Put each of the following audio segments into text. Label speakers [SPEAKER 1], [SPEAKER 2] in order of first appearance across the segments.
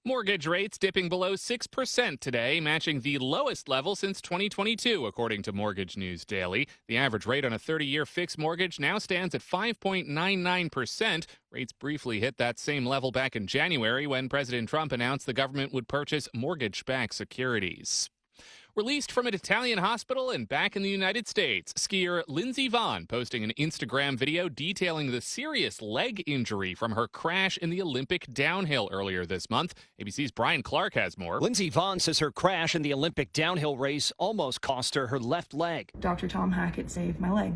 [SPEAKER 1] Mortgage rates dipping below 6% today, matching the lowest level since 2022, according to Mortgage News Daily. The average rate on a 30-year fixed mortgage now stands at 5.99%. Rates briefly hit that same level back in January when President Trump announced the government would purchase mortgage-backed securities. Released from an Italian hospital and back in the United States, skier Lindsey Vonn posting an Instagram video detailing the serious leg injury from her crash in the Olympic downhill earlier this month. ABC's Brian Clark has more.
[SPEAKER 2] Lindsey Vonn says her crash in the Olympic downhill race almost cost her left leg.
[SPEAKER 3] Dr. Tom Hackett saved my leg.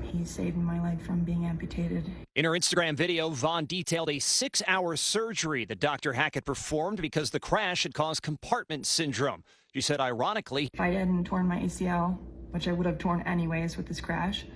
[SPEAKER 3] He saved my leg from being amputated.
[SPEAKER 2] In her Instagram video, Vonn detailed a 6-hour surgery that Dr. Hackett performed because the crash had caused compartment syndrome. She said, ironically,
[SPEAKER 3] if I hadn't torn my ACL, which I would have torn anyways with this crash,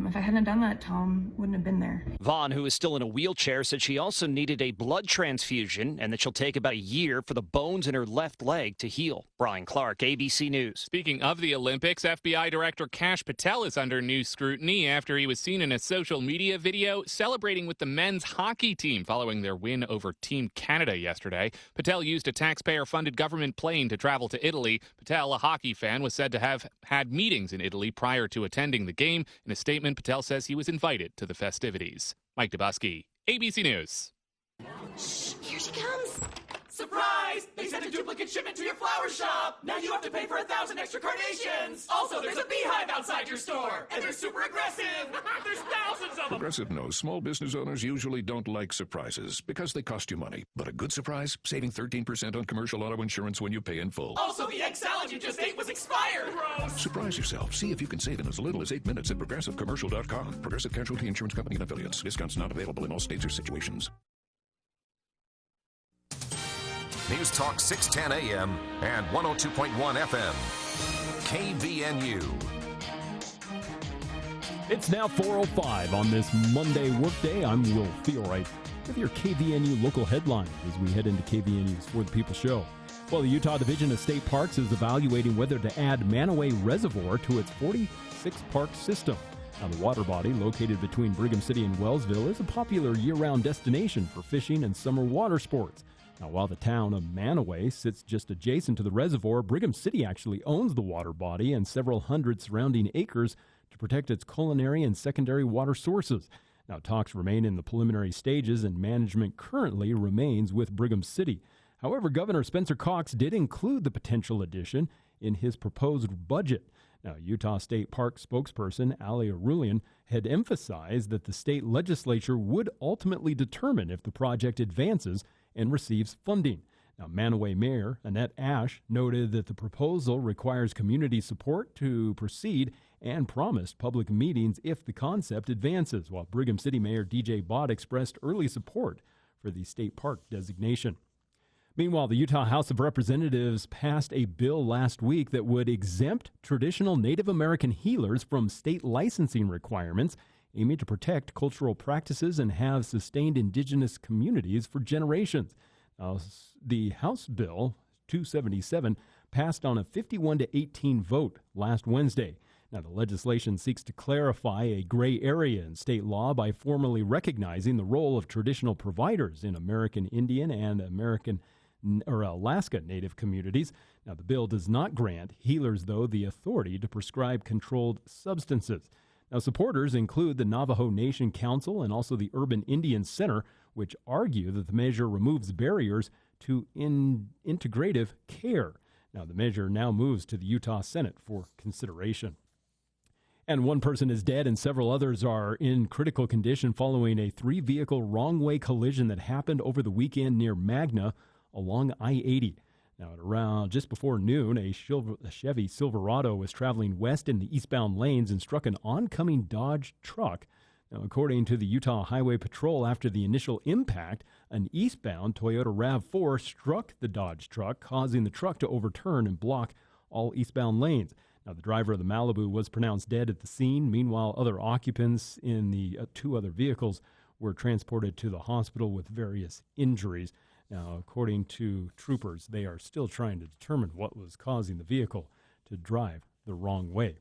[SPEAKER 3] if I hadn't done that, Tom wouldn't have been there.
[SPEAKER 2] Vonn, who is still in a wheelchair, said she also needed a blood transfusion and that she'll take about a year for the bones in her left leg to heal. Brian Clark, ABC News.
[SPEAKER 1] Speaking of the Olympics, FBI Director Kash Patel is under new scrutiny after he was seen in a social media video celebrating with the men's hockey team following their win over Team Canada yesterday. Patel used a taxpayer-funded government plane to travel to Italy. Patel, a hockey fan, was said to have had meetings in Italy prior to attending the game. In a statement, Patel says he was invited to the festivities. Mike Dubusky, ABC News.
[SPEAKER 4] Shh, here she comes. Surprise! They sent a duplicate shipment to your flower shop. Now you have to pay for 1,000 extra carnations. Also, there's a beehive outside your store. And they're super aggressive. There's thousands of them.
[SPEAKER 5] Progressive knows small business owners usually don't like surprises because they cost you money. But a good surprise? Saving 13% on commercial auto insurance when you pay in full.
[SPEAKER 4] Also, the egg salad you just ate was expired. Gross.
[SPEAKER 5] Surprise yourself. See if you can save in as little as 8 minutes at ProgressiveCommercial.com. Progressive Casualty Insurance Company and Affiliates. Discounts not available in all states or situations.
[SPEAKER 6] News Talk 610 AM and 102.1 FM. KVNU.
[SPEAKER 7] It's now 4:05 on this Monday workday. I'm Will Feelright with your KVNU local headlines as we head into KVNU's For the People show. Well, the Utah Division of State Parks is evaluating whether to add Manaway Reservoir to its 46-park system. Now, the water body, located between Brigham City and Wellsville, is a popular year-round destination for fishing and summer water sports. Now, while the town of Manaway sits just adjacent to the reservoir, Brigham City actually owns the water body and several hundred surrounding acres to protect its culinary and secondary water sources. Now, talks remain in the preliminary stages, and management currently remains with Brigham City. However, Governor Spencer Cox did include the potential addition in his proposed budget. Now, Utah State Park spokesperson Ali Arulian had emphasized that the state legislature would ultimately determine if the project advances and receives funding. Now, Manaway Mayor Annette Ashe noted that the proposal requires community support to proceed and promised public meetings if the concept advances, while Brigham City Mayor DJ Bott expressed early support for the state park designation. Meanwhile, the Utah House of Representatives passed a bill last week that would exempt traditional Native American healers from state licensing requirements, aiming to protect cultural practices and have sustained indigenous communities for generations. Now, the House Bill 277 passed on a 51-18 vote last Wednesday. Now, the legislation seeks to clarify a gray area in state law by formally recognizing the role of traditional providers in American Indian and Alaska Native communities. Now, the bill does not grant healers, though, the authority to prescribe controlled substances. Now, supporters include the Navajo Nation Council and also the Urban Indian Center, which argue that the measure removes barriers to integrative care. Now, the measure now moves to the Utah Senate for consideration. And one person is dead and several others are in critical condition following a 3-vehicle wrong-way collision that happened over the weekend near Magna along I-80. Now, at around just before noon, a Chevy Silverado was traveling west in the eastbound lanes and struck an oncoming Dodge truck. Now, according to the Utah Highway Patrol, after the initial impact, an eastbound Toyota RAV4 struck the Dodge truck, causing the truck to overturn and block all eastbound lanes. Now, the driver of the Malibu was pronounced dead at the scene. Meanwhile, other occupants in the 2 other vehicles were transported to the hospital with various injuries. Now, according to troopers, they are still trying to determine what was causing the vehicle to drive the wrong way.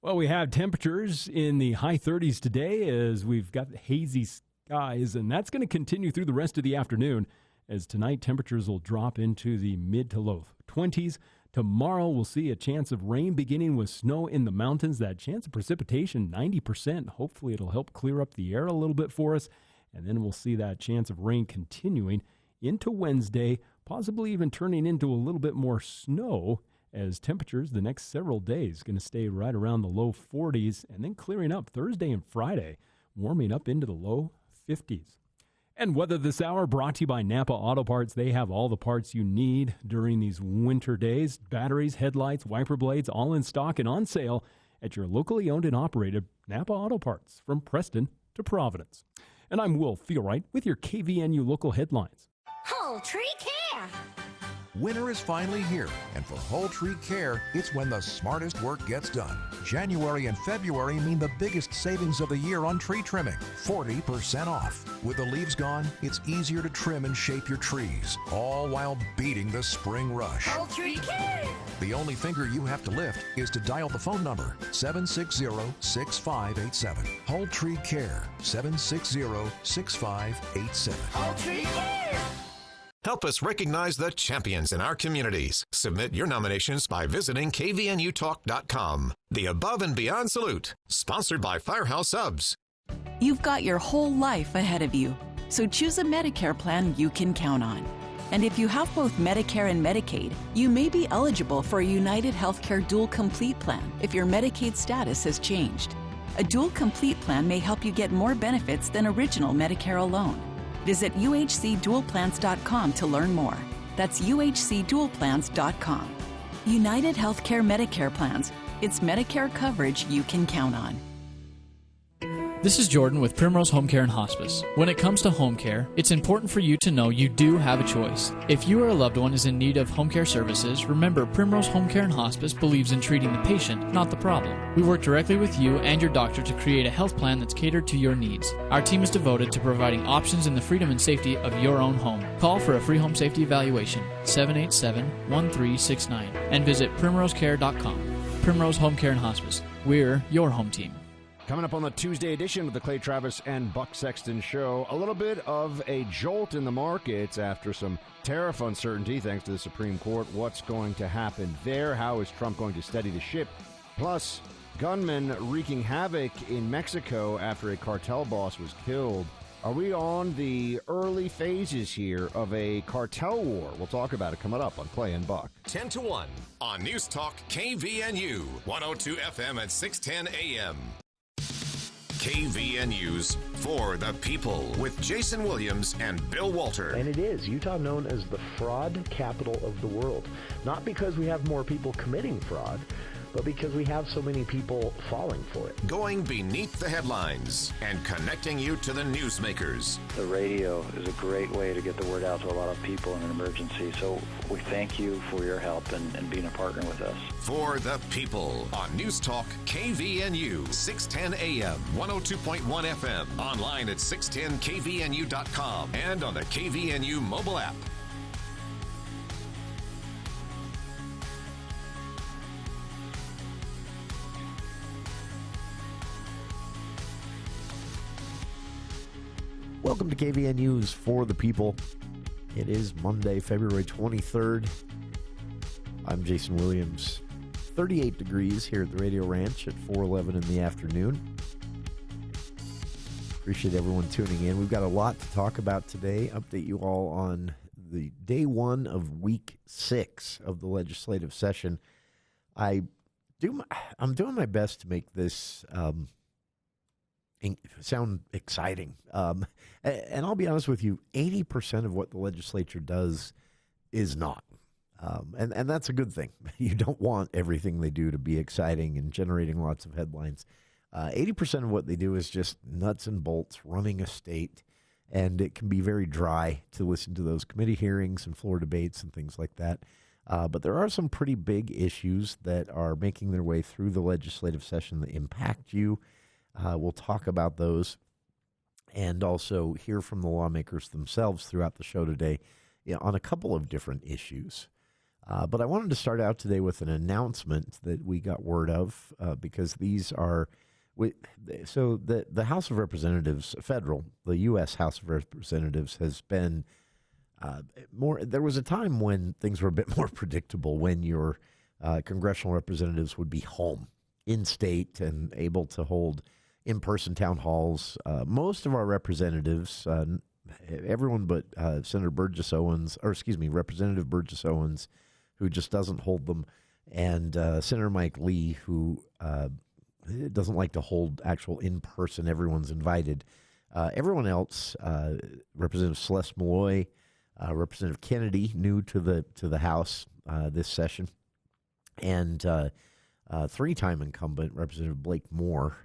[SPEAKER 7] Well, we have temperatures in the high 30s today as we've got hazy skies, and that's going to continue through the rest of the afternoon as tonight temperatures will drop into the mid to low 20s. Tomorrow we'll see a chance of rain beginning with snow in the mountains. That chance of precipitation, 90%. Hopefully it'll help clear up the air a little bit for us. And then we'll see that chance of rain continuing into Wednesday, possibly even turning into a little bit more snow as temperatures the next several days going to stay right around the low 40s and then clearing up Thursday and Friday, warming up into the low 50s. And weather this hour brought to you by Napa Auto Parts. They have all the parts you need during these winter days. Batteries, headlights, wiper blades, all in stock and on sale at your locally owned and operated Napa Auto Parts from Preston to Providence. And I'm Will Feelright with your KVNU local headlines.
[SPEAKER 8] Whole Tree Care.
[SPEAKER 9] Winter is finally here, and for Whole Tree Care, it's when the smartest work gets done. January and February mean the biggest savings of the year on tree trimming, 40% off. With the leaves gone, it's easier to trim and shape your trees, all while beating the spring rush.
[SPEAKER 8] Whole Tree Care.
[SPEAKER 9] The only finger you have to lift is to dial the phone number, 760-6587. Whole Tree Care, 760-6587.
[SPEAKER 8] Whole Tree Care.
[SPEAKER 6] Help us recognize the champions in our communities. Submit your nominations by visiting kvnutalk.com. The Above and Beyond Salute, sponsored by Firehouse Subs.
[SPEAKER 10] You've got your whole life ahead of you, so choose a Medicare plan you can count on. And if you have both Medicare and Medicaid, you may be eligible for a United Healthcare Dual Complete plan if your Medicaid status has changed. A Dual Complete plan may help you get more benefits than original Medicare alone. Visit uhcdualplans.com to learn more. That's uhcdualplans.com. United Healthcare Medicare plans. It's Medicare coverage you can count on.
[SPEAKER 11] This is Jordan with Primrose Home Care and Hospice. When it comes to home care, it's important for you to know you do have a choice. If you or a loved one is in need of home care services, remember Primrose Home Care and Hospice believes in treating the patient, not the problem. We work directly with you and your doctor to create a health plan that's catered to your needs. Our team is devoted to providing options in the freedom and safety of your own home. Call for a free home safety evaluation, 787-1369, and visit primrosecare.com. Primrose Home Care and Hospice. We're your home team.
[SPEAKER 12] Coming up on the Tuesday edition of the Clay Travis and Buck Sexton Show, a little bit of a jolt in the markets after some tariff uncertainty thanks to the Supreme Court. What's going to happen there? How is Trump going to steady the ship? Plus, gunmen wreaking havoc in Mexico after a cartel boss was killed. Are we on the early phases here of a cartel war? We'll talk about it coming up on Clay and Buck.
[SPEAKER 6] 10 to 1 on News Talk KVNU, 102 FM at 610 AM. KVNU's For the People with Jason Williams and Bill Walter.
[SPEAKER 13] And it is Utah known as the fraud capital of the world. Not because we have more people committing fraud, but because we have so many people falling for it.
[SPEAKER 6] Going beneath the headlines and connecting you to the newsmakers.
[SPEAKER 14] The radio is a great way to get the word out to a lot of people in an emergency. So we thank you for your help and being a partner with us.
[SPEAKER 6] For the People on News Talk KVNU, 610 AM, 102.1 FM, online at 610kvnu.com, and on the KVNU mobile app.
[SPEAKER 13] Welcome to KVNU's For the People. It is Monday, February 23rd. I'm Jason Williams. 38 degrees here at the Radio Ranch at 4:11 in the afternoon. Appreciate everyone tuning in. We've got a lot to talk about today. Update you all on the day one of week 6 of the legislative session. I'm doing my best to make this sound exciting. And I'll be honest with you, 80% of what the legislature does is not. And that's a good thing. You don't want everything they do to be exciting and generating lots of headlines. 80% of what they do is just nuts and bolts, running a state, and it can be very dry to listen to those committee hearings and floor debates and things like that. But there are some pretty big issues that are making their way through the legislative session that impact you. We'll talk about those and also hear from the lawmakers themselves throughout the show today on a couple of different issues. But I wanted to start out today with an announcement that we got word of because these are so the House of Representatives, federal, the U.S. House of Representatives has been There was a time when things were a bit more predictable, when your congressional representatives would be home in state and able to hold in-person town halls. Most of our representatives, everyone but Representative Burgess Owens, who just doesn't hold them, and Senator Mike Lee, who doesn't like to hold actual in-person, everyone's invited. Everyone else, Representative Celeste Malloy, Representative Kennedy, new to the House this session, and three-time incumbent Representative Blake Moore.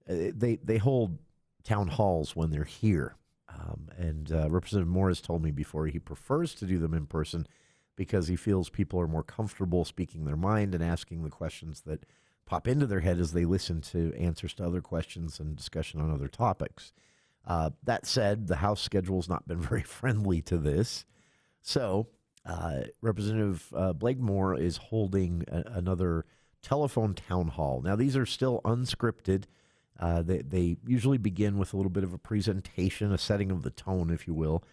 [SPEAKER 13] They hold town halls when they're here, and Representative Moore has told me before he prefers to do them in person because he feels people are more comfortable speaking their mind and asking the questions that pop into their head as they listen to answers to other questions and discussion on other topics. That said, the House schedule has not been very friendly to this. So Representative Blake Moore is holding another telephone town hall. Now, these are still unscripted. They usually begin with a little bit of a presentation, a setting of the tone, if you will,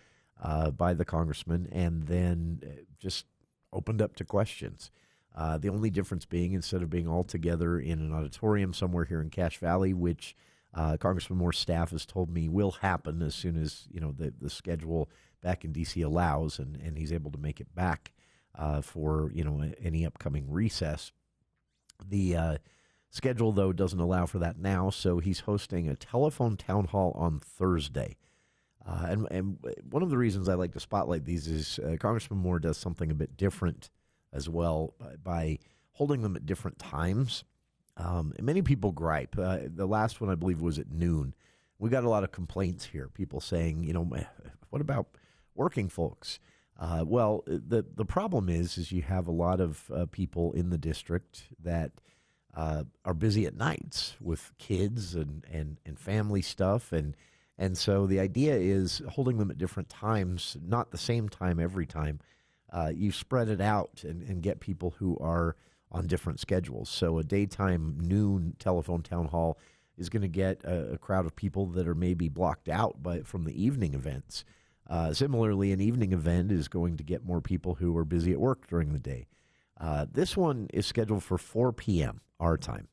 [SPEAKER 13] by the congressman, and then just opened up to questions. The only difference being, instead of being all together in an auditorium somewhere here in Cache Valley, which Congressman Moore's staff has told me will happen as soon as the schedule back in D.C. allows, and he's able to make it back for any upcoming recess. The schedule, though, doesn't allow for that now, so he's hosting a telephone town hall on Thursday. And one of the reasons I like to spotlight these is Congressman Moore does something a bit different as well by holding them at different times. Many people gripe. The last one, I believe, was at noon. We got a lot of complaints here, people saying, what about working folks? Well, the problem is you have a lot of people in the district that are busy at nights with kids and family stuff, and so the idea is holding them at different times, not the same time every time. You spread it out and get people who are on different schedules. So a daytime noon telephone town hall is going to get a crowd of people that are maybe blocked out from the evening events. Similarly, an evening event is going to get more people who are busy at work during the day. This one is scheduled for 4 p.m. our time.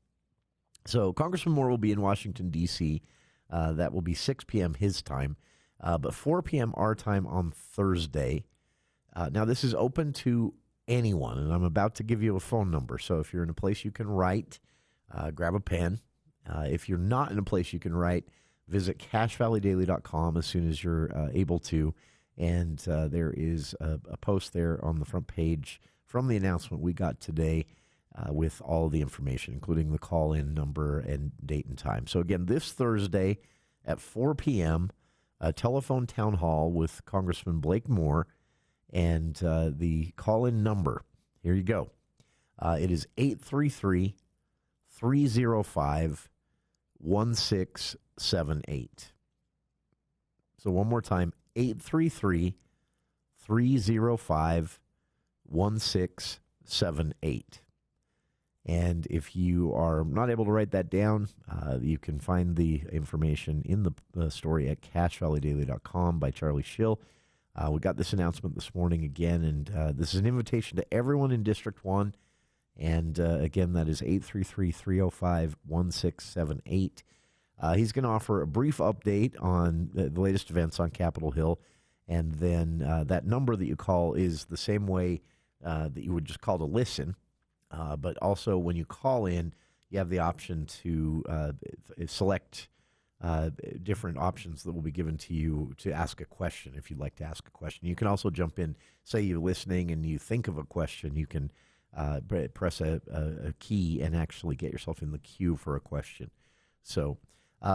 [SPEAKER 13] So Congressman Moore will be in Washington, D.C. That will be 6 p.m. his time, but 4 p.m. our time on Thursday. Now, this is open to anyone, and I'm about to give you a phone number. So if you're in a place you can write, grab a pen. If you're not in a place you can write, visit CacheValleyDaily.com as soon as you're able to. And there is a post there on the front page from the announcement we got today with all of the information, including the call-in number and date and time. So again, this Thursday at 4 p.m., a telephone town hall with Congressman Blake Moore. And the call-in number, here you go. It is 833-305-1678. So one more time, 833-305-1678. And if you are not able to write that down, you can find the information in the story at CacheValleyDaily.com by Charlie Schill. We got this announcement this morning again, and this is an invitation to everyone in District 1. And again, that is 833-305-1678. He's going to offer a brief update on the latest events on Capitol Hill. And then that number that you call is the same way that you would just call to listen. But also when you call in, you have the option to select different options that will be given to you to ask a question if you'd like to ask a question. You can also jump in, say you're listening and you think of a question, you can press a key and actually get yourself in the queue for a question. So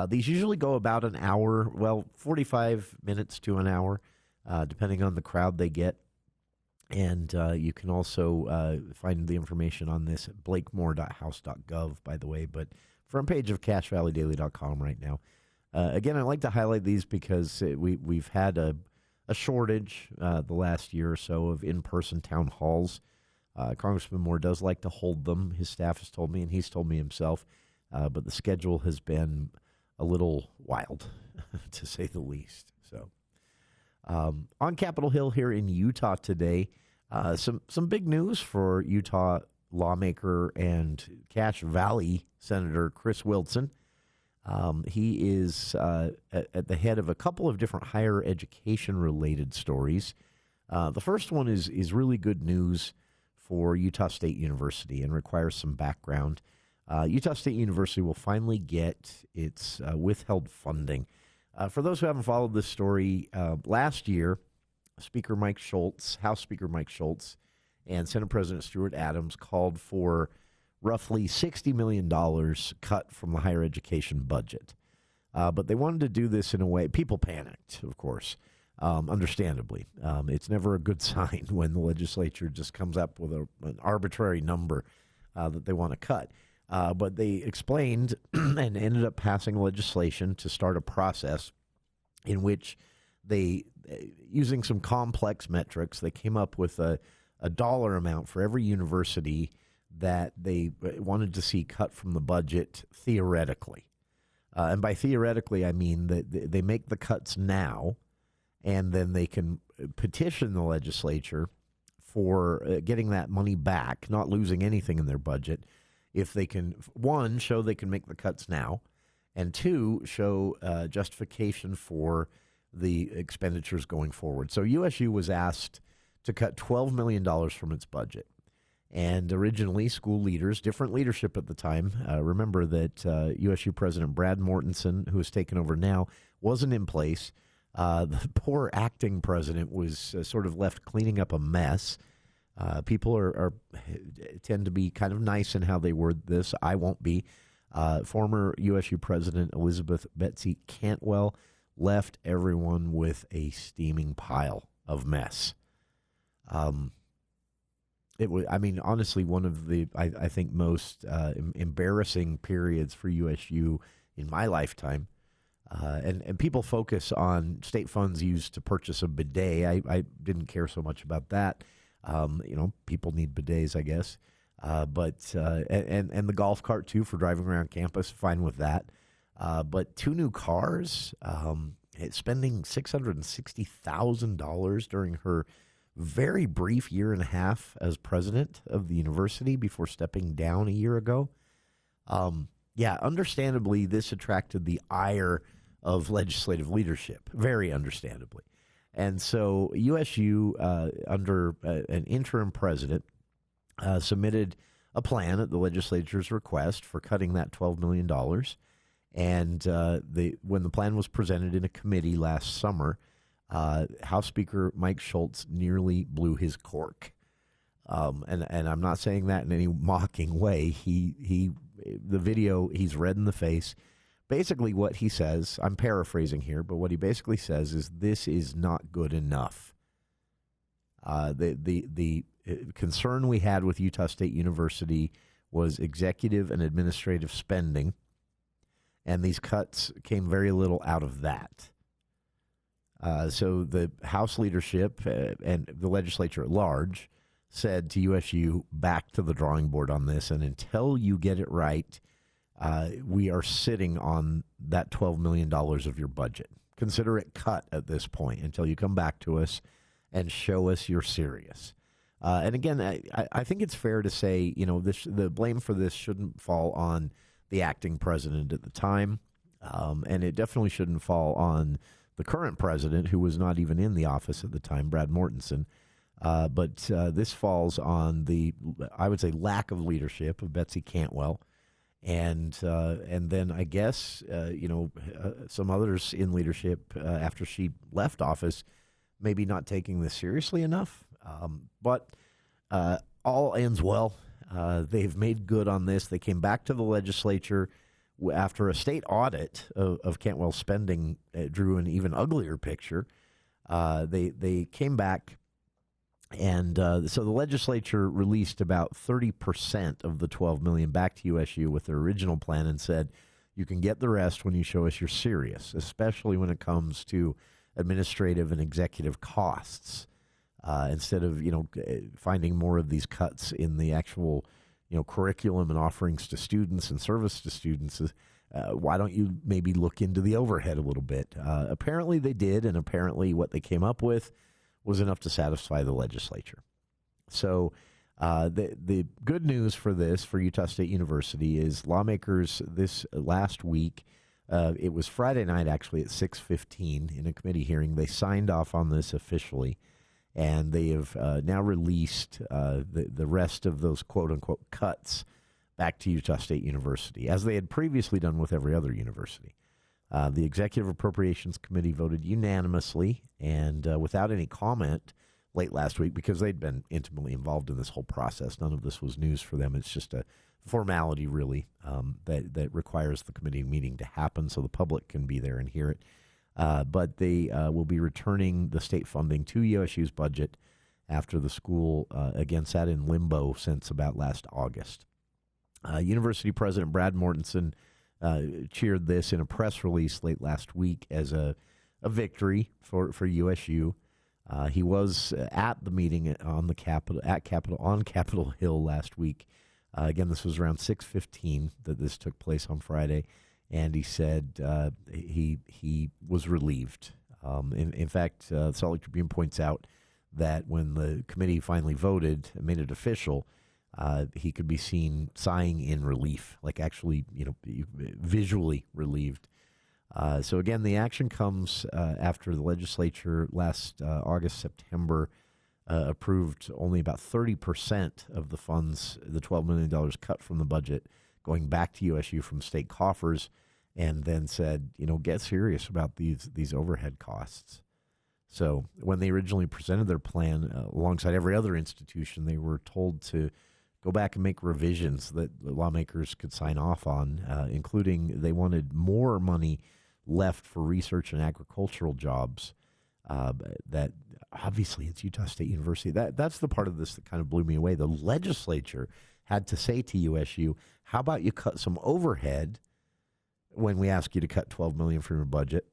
[SPEAKER 13] these usually go about an hour, 45 minutes to an hour, depending on the crowd they get. And you can also find the information on this at blakemore.house.gov, by the way, but front page of CacheValleyDaily.com right now. Again, I like to highlight these because we've had a shortage the last year or so of in-person town halls. Congressman Moore does like to hold them. His staff has told me, and he's told me himself, but the schedule has been a little wild, to say the least. So, On Capitol Hill here in Utah today, some big news for Utah lawmaker and Cache Valley Senator Chris Wilson. He is at the head of a couple of different higher education-related stories. The first one is really good news for Utah State University and requires some background. Utah State University will finally get its withheld funding. For those who haven't followed this story, last year, House Speaker Mike Schultz, and Senate President Stuart Adams called for roughly $60 million cut from the higher education budget. But they wanted to do this in a way, people panicked, of course, understandably. It's never a good sign when the legislature just comes up with an arbitrary number that they want to cut. But they explained and ended up passing legislation to start a process in which they, using some complex metrics, they came up with a dollar amount for every university that they wanted to see cut from the budget theoretically. And by theoretically, I mean that they make the cuts now, and then they can petition the legislature for getting that money back, not losing anything in their budget, if they can, one, show they can make the cuts now, and two, show justification for the expenditures going forward. So USU was asked to cut $12 million from its budget. And originally, school leaders, different leadership at the time, remember that USU President Brad Mortensen, who has taken over now, wasn't in place. The poor acting president was sort of left cleaning up a mess. People tend to be kind of nice in how they word this. I won't be. Former USU President Elizabeth Betsy Cantwell left everyone with a steaming pile of mess. It was, I mean, honestly, one of the, I think, most embarrassing periods for USU in my lifetime. And people focus on state funds used to purchase a bidet. I didn't care so much about that. People need bidets, I guess. But and the golf cart, too, for driving around campus, fine with that. But 2 new cars, spending $660,000 during her very brief year and a half as president of the university before stepping down a year ago. Understandably, this attracted the ire of legislative leadership, very understandably. And so USU, under an interim president, submitted a plan at the legislature's request for cutting that $12 million. And when the plan was presented in a committee last summer, House Speaker Mike Schultz nearly blew his cork. And I'm not saying that in any mocking way. The video, he's red in the face. Basically what he says, I'm paraphrasing here, but what he basically says is this is not good enough. The concern we had with Utah State University was executive and administrative spending, and these cuts came very little out of that. So the House leadership and the legislature at large said to USU, back to the drawing board on this, and until you get it right, we are sitting on that $12 million of your budget. Consider it cut at this point until you come back to us and show us you're serious. And again, I think it's fair to say, the blame for this shouldn't fall on the acting president at the time, and it definitely shouldn't fall on the current president, who was not even in the office at the time, Brad Mortensen. But this falls on the, I would say, lack of leadership of Betsy Cantwell. And then I guess, some others in leadership after she left office, maybe not taking this seriously enough. But all ends well. They've made good on this. They came back to the legislature after a state audit of Cantwell's spending drew an even uglier picture. They came back, and so the legislature released about 30% of the $12 million back to USU with their original plan and said, you can get the rest when you show us you're serious, especially when it comes to administrative and executive costs, instead of finding more of these cuts in the actual curriculum and offerings to students and service to students. why don't you maybe look into the overhead a little bit? Apparently they did, and apparently what they came up with was enough to satisfy the legislature. So the good news for Utah State University is lawmakers this last week, it was Friday night actually at 6:15 in a committee hearing, they signed off on this officially, and they have now released the rest of those quote-unquote cuts back to Utah State University, as they had previously done with every other university. The Executive Appropriations Committee voted unanimously and without any comment late last week, because they'd been intimately involved in this whole process. None of this was news for them. It's just a formality, really, that requires the committee meeting to happen so the public can be there and hear it. But they will be returning the state funding to USU's budget after the school, again, sat in limbo since about last August. University President Brad Mortensen cheered this in a press release late last week as a victory for USU. He was at the meeting on Capitol Hill last week. Again, this was around 6:15 that this took place on Friday, and he said he was relieved. In fact, the Salt Lake Tribune points out that when the committee finally voted and made it official, he could be seen sighing in relief, like actually, visually relieved. So again, the action comes after the legislature last August, September, approved only about 30% of the funds, the $12 million cut from the budget, going back to USU from state coffers, and then said, get serious about these overhead costs. So when they originally presented their plan, alongside every other institution, they were told to go back and make revisions that the lawmakers could sign off on, including they wanted more money left for research and agricultural jobs. That obviously it's Utah State University. That's the part of this that kind of blew me away. The legislature had to say to USU, how about you cut some overhead when we ask you to cut $12 million from your budget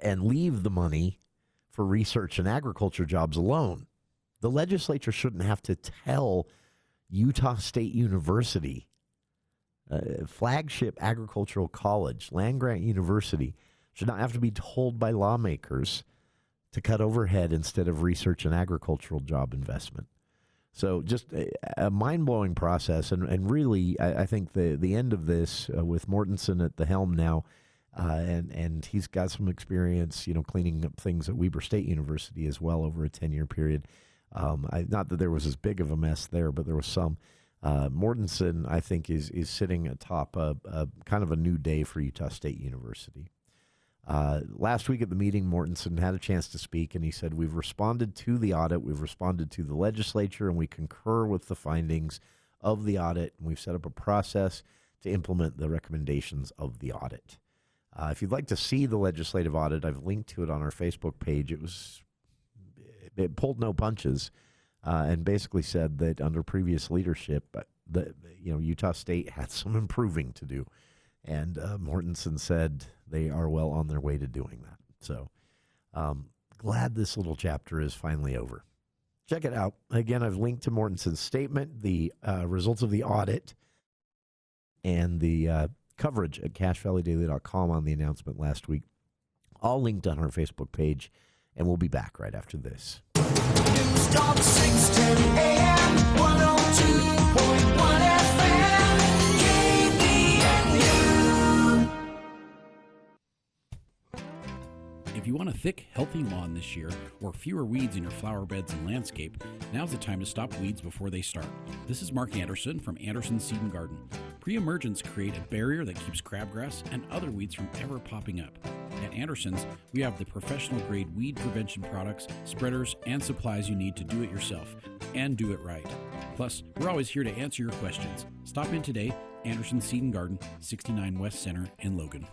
[SPEAKER 13] and leave the money for research and agriculture jobs alone? The legislature shouldn't have to tell Utah State University, flagship agricultural college, land-grant university, should not have to be told by lawmakers to cut overhead instead of research and agricultural job investment. So just a mind-blowing process, and really, I think the end of this with Mortensen at the helm now, and he's got some experience, cleaning up things at Weber State University as well over a 10-year period. Not that there was as big of a mess there, but there was some. Mortensen, I think, is sitting atop a kind of a new day for Utah State University. Last week at the meeting, Mortensen had a chance to speak, and he said, we've responded to the audit, we've responded to the legislature, and we concur with the findings of the audit, and we've set up a process to implement the recommendations of the audit. If you'd like to see the legislative audit, I've linked to it on our Facebook page. It pulled no punches, and basically said that under previous leadership, Utah State had some improving to do. And Mortensen said they are well on their way to doing that. So glad this little chapter is finally over. Check it out. Again, I've linked to Mortensen's statement, the results of the audit, and the coverage at CashValleyDaily.com on the announcement last week. All linked on our Facebook page, and we'll be back right after this.
[SPEAKER 4] News Talk 610 AM, 102.1 FM, KVNU.
[SPEAKER 15] If you want a thick, healthy lawn this year, or fewer weeds in your flower beds and landscape, now's the time to stop weeds before they start. This is Mark Anderson from Anderson Seed and Garden. Pre-emergence create a barrier that keeps crabgrass and other weeds from ever popping up. At Anderson's, we have the professional-grade weed prevention products, spreaders, and supplies you need to do it yourself, and do it right. Plus, we're always here to answer your questions. Stop in today, Anderson Seed and Garden, 69 West Center in Logan.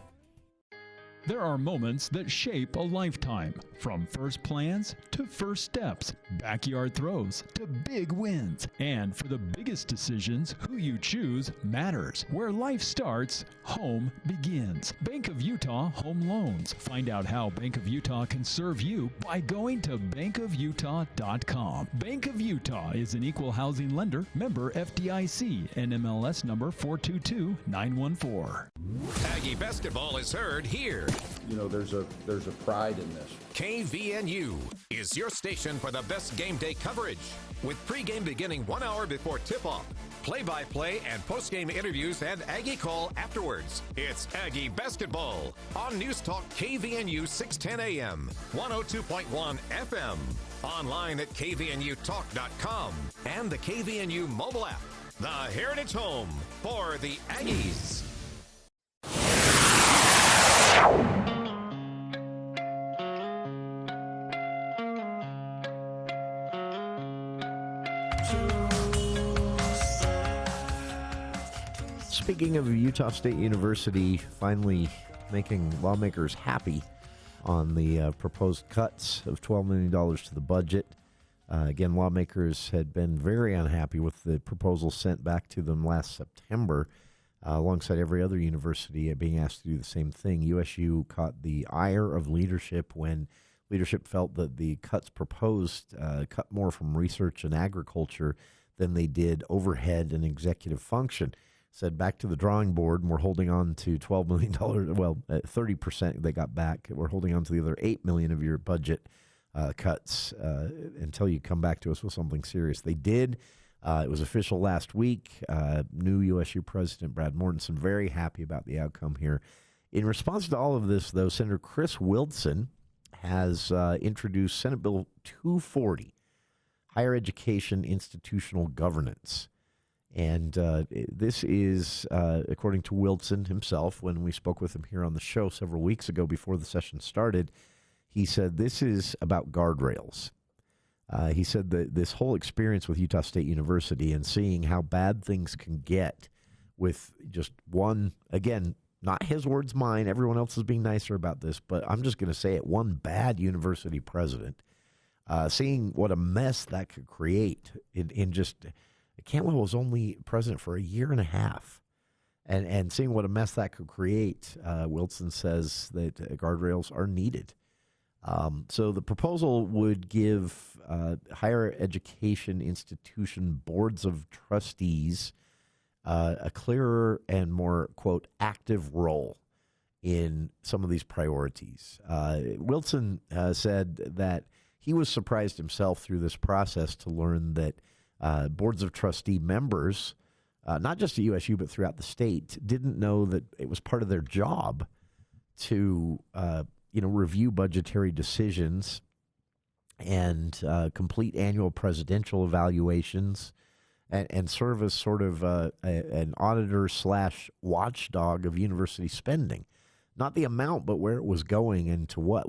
[SPEAKER 7] There are moments that shape a lifetime, from first plans to first steps, backyard throws to big wins. And for the biggest decisions, who you choose matters. Where life starts, home begins. Bank of Utah Home Loans. Find out how Bank of Utah can serve you by going to bankofutah.com. Bank of Utah is an equal housing lender, member FDIC, NMLS number 422914.
[SPEAKER 6] Aggie basketball is heard here.
[SPEAKER 16] You know, there's a pride in this.
[SPEAKER 6] KVNU is your station for the best game day coverage, with pregame beginning 1 hour before tip-off, play-by-play and postgame interviews, and Aggie call afterwards. It's Aggie basketball on News Talk KVNU 610 AM, 102.1 FM, online at kvnutalk.com, and the KVNU mobile app, the heritage home for the Aggies.
[SPEAKER 13] Speaking of Utah State University finally making lawmakers happy on the proposed cuts of $12 million to the budget. Again, lawmakers had been very unhappy with the proposal sent back to them last September, alongside every other university being asked to do the same thing. USU caught the ire of leadership when leadership felt that the cuts proposed cut more from research and agriculture than they did overhead and executive function. Said back to the drawing board, and we're holding on to $12 million. Well, 30% they got back. We're holding on to the other $8 million of your budget cuts until you come back to us with something serious. They did. It was official last week. New USU President Brad Mortensen very happy about the outcome here. In response to all of this, though, Senator Chris Wilson has introduced Senate Bill 240, Higher Education Institutional Governance. And this is, according to Wilson himself, when we spoke with him here on the show several weeks ago before the session started, he said this is about guardrails. He said that this whole experience with Utah State University and seeing how bad things can get with just one, again, not his words, mine, everyone else is being nicer about this, but I'm just going to say it, one bad university president, seeing what a mess that could create in just... Cantwell was only president for a year and a half, and seeing what a mess that could create, Wilson says that guardrails are needed. So the proposal would give higher education institution boards of trustees a clearer and more, quote, active role in some of these priorities. Wilson said that he was surprised himself through this process to learn that boards of trustee members, not just at USU but throughout the state, didn't know that it was part of their job to review budgetary decisions and complete annual presidential evaluations and serve as sort of an auditor / watchdog of university spending. Not the amount, but where it was going and to what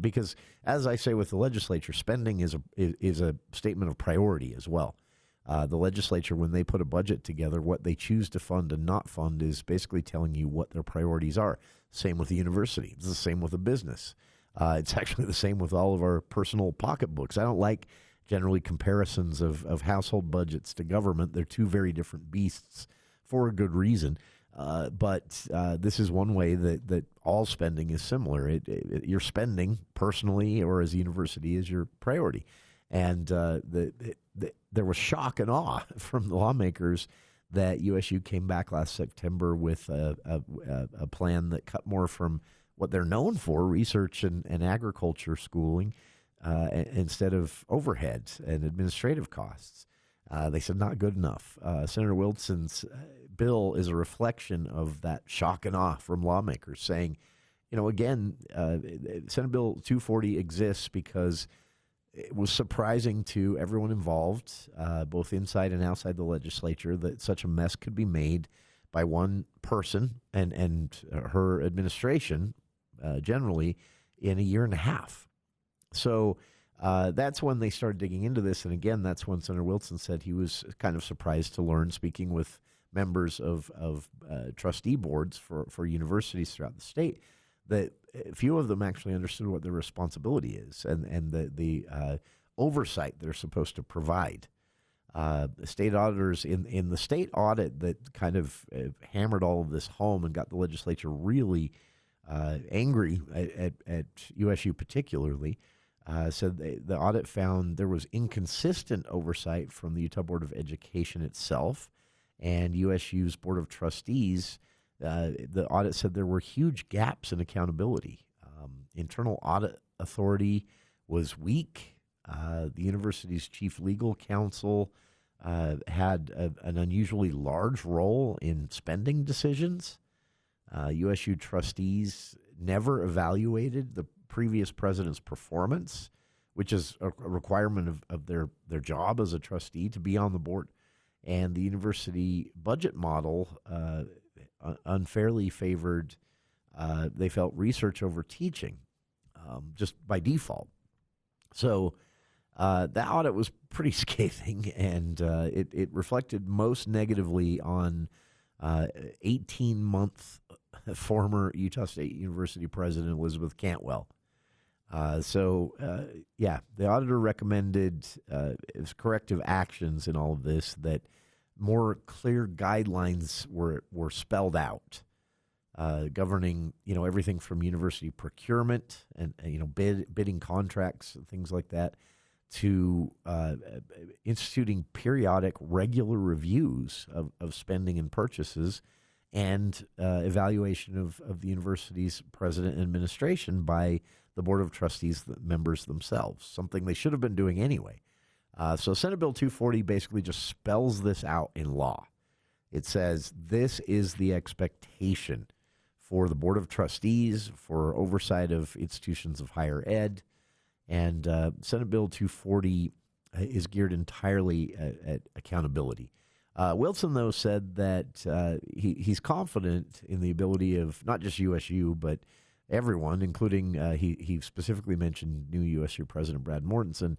[SPEAKER 13] because as I say with the legislature, spending is a statement of priority as well. The legislature, when they put a budget together, what they choose to fund and not fund is basically telling you what their priorities are. Same with the university. It's the same with a business. It's actually the same with all of our personal pocketbooks. I don't like generally comparisons of household budgets to government. They're two very different beasts for a good reason. But this is one way that all spending is similar. Your spending personally or as a university is your priority. And there was shock and awe from the lawmakers that USU came back last September with a plan that cut more from what they're known for, research and agriculture schooling, instead of overhead and administrative costs. They said not good enough. Senator Wilson's bill is a reflection of that shock and awe from lawmakers saying, again, Senate Bill 240 exists because it was surprising to everyone involved, both inside and outside the legislature, that such a mess could be made by one person and her administration generally in a year and a half. So that's when they started digging into this. And again, that's when Senator Wilson said he was kind of surprised to learn, speaking with members of trustee boards for universities throughout the state, that few of them actually understood what their responsibility is and the oversight they're supposed to provide. State auditors in the state audit that kind of hammered all of this home and got the legislature really angry at USU particularly, said the audit found there was inconsistent oversight from the Utah Board of Education itself and USU's Board of Trustees. The audit said there were huge gaps in accountability. Internal audit authority was weak. The university's chief legal counsel had an unusually large role in spending decisions. USU trustees never evaluated the previous president's performance, which is a requirement of their job as a trustee to be on the board. And the university budget model unfairly favored, they felt, research over teaching just by default. So that audit was pretty scathing, and it reflected most negatively on 18-month former Utah State University president Elizabeth Cantwell. The auditor recommended as corrective actions in all of this that more clear guidelines were spelled out, governing everything from university procurement and bidding contracts and things like that, to instituting periodic regular reviews of spending and purchases, and evaluation of the university's president and administration by the Board of Trustees, the members themselves, something they should have been doing anyway. So Senate Bill 240 basically just spells this out in law. It says this is the expectation for the Board of Trustees for oversight of institutions of higher ed. And Senate Bill 240 is geared entirely at accountability. Wilson, though, said that he's confident in the ability of not just USU, but everyone, including he specifically mentioned new USU President Brad Mortensen,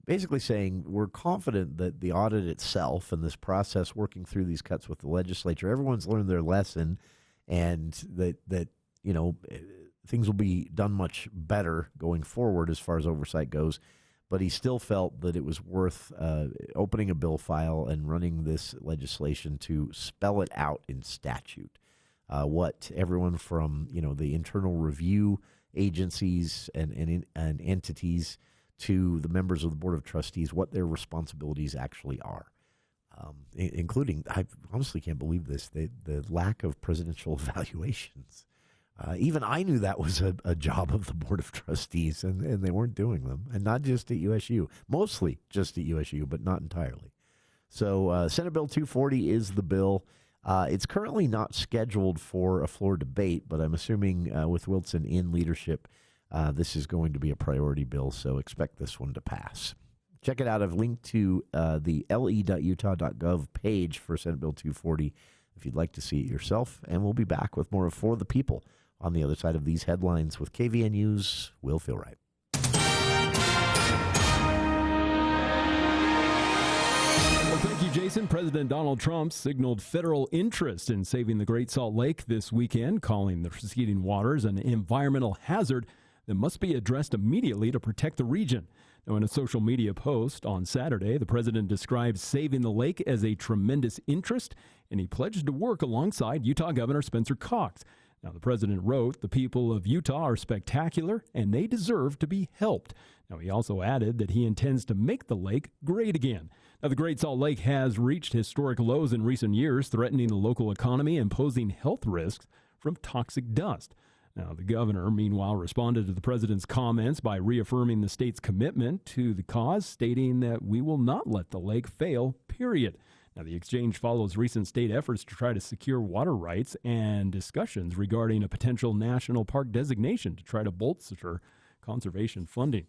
[SPEAKER 13] basically saying we're confident that the audit itself and this process working through these cuts with the legislature, everyone's learned their lesson, and that things will be done much better going forward as far as oversight goes. But he still felt that it was worth opening a bill file and running this legislation to spell it out in statute. What everyone from the internal review agencies and entities to the members of the Board of Trustees, what their responsibilities actually are, including, I honestly can't believe this, the lack of presidential evaluations. Even I knew that was a job of the Board of Trustees, and they weren't doing them, and not just at USU, mostly just at USU, but not entirely. So Senate Bill 240 is the bill. It's currently not scheduled for a floor debate, but I'm assuming with Wilson in leadership, this is going to be a priority bill, so expect this one to pass. Check it out. I've linked to the le.utah.gov page for Senate Bill 240 if you'd like to see it yourself, and we'll be back with more of For the People on the other side of these headlines with KVNU's Will Feel Right.
[SPEAKER 7] Well, thank you, Jason. President Donald Trump signaled federal interest in saving the Great Salt Lake this weekend, calling the receding waters an environmental hazard that must be addressed immediately to protect the region. Now, in a social media post on Saturday, the president described saving the lake as a tremendous interest, and he pledged to work alongside Utah Governor Spencer Cox. Now, the president wrote, "The people of Utah are spectacular, and they deserve to be helped." Now, he also added that he intends to make the lake great again. Now, the Great Salt Lake has reached historic lows in recent years, threatening the local economy and posing health risks from toxic dust. Now, the governor, meanwhile, responded to the president's comments by reaffirming the state's commitment to the cause, stating that we will not let the lake fail, period. Now, the exchange follows recent state efforts to try to secure water rights and discussions regarding a potential national park designation to try to bolster conservation funding.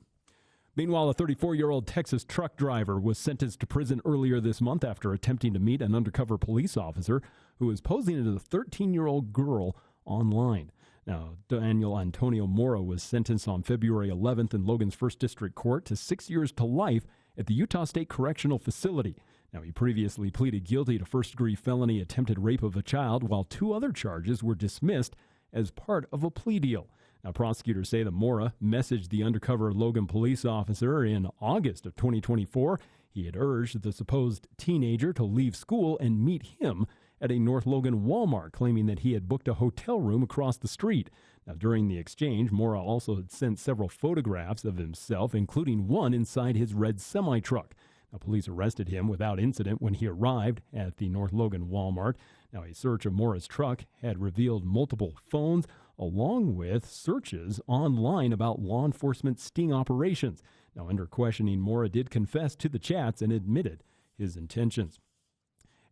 [SPEAKER 7] Meanwhile, a 34-year-old Texas truck driver was sentenced to prison earlier this month after attempting to meet an undercover police officer who was posing as a 13-year-old girl online. Now, Daniel Antonio Mora was sentenced on February 11th in Logan's 1st District Court to 6 years to life at the Utah State Correctional Facility. Now, he previously pleaded guilty to first-degree felony attempted rape of a child, while 2 other charges were dismissed as part of a plea deal. Now, prosecutors say that Mora messaged the undercover Logan police officer in August of 2024. He had urged the supposed teenager to leave school and meet him at a North Logan Walmart, claiming that he had booked a hotel room across the street. Now, during the exchange, Mora also had sent several photographs of himself, including one inside his red semi-truck. Now, police arrested him without incident when he arrived at the North Logan Walmart. Now, a search of Mora's truck had revealed multiple phones, along with searches online about law enforcement sting operations. Now, under questioning, Mora did confess to the chats and admitted his intentions.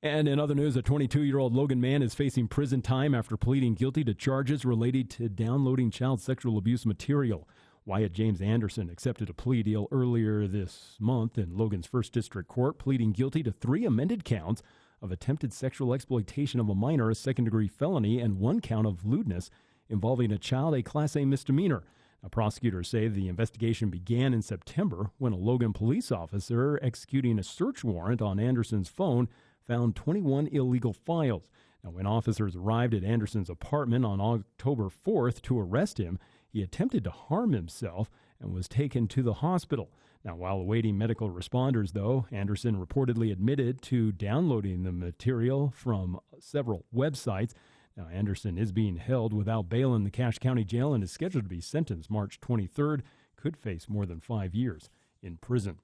[SPEAKER 7] And in other news, a 22-year-old Logan man is facing prison time after pleading guilty to charges related to downloading child sexual abuse material. Wyatt James Anderson accepted a plea deal earlier this month in Logan's First District Court, pleading guilty to 3 amended counts of attempted sexual exploitation of a minor, a second-degree felony, and 1 count of lewdness involving a child, a Class A misdemeanor. Now, prosecutors say the investigation began in September when a Logan police officer executing a search warrant on Anderson's phone found 21 illegal files. Now, when officers arrived at Anderson's apartment on October 4th to arrest him, he attempted to harm himself and was taken to the hospital. Now, while awaiting medical responders, though, Anderson reportedly admitted to downloading the material from several websites. Now, Anderson is being held without bail in the Cache County Jail and is scheduled to be sentenced March 23rd, could face more than 5 years in prison.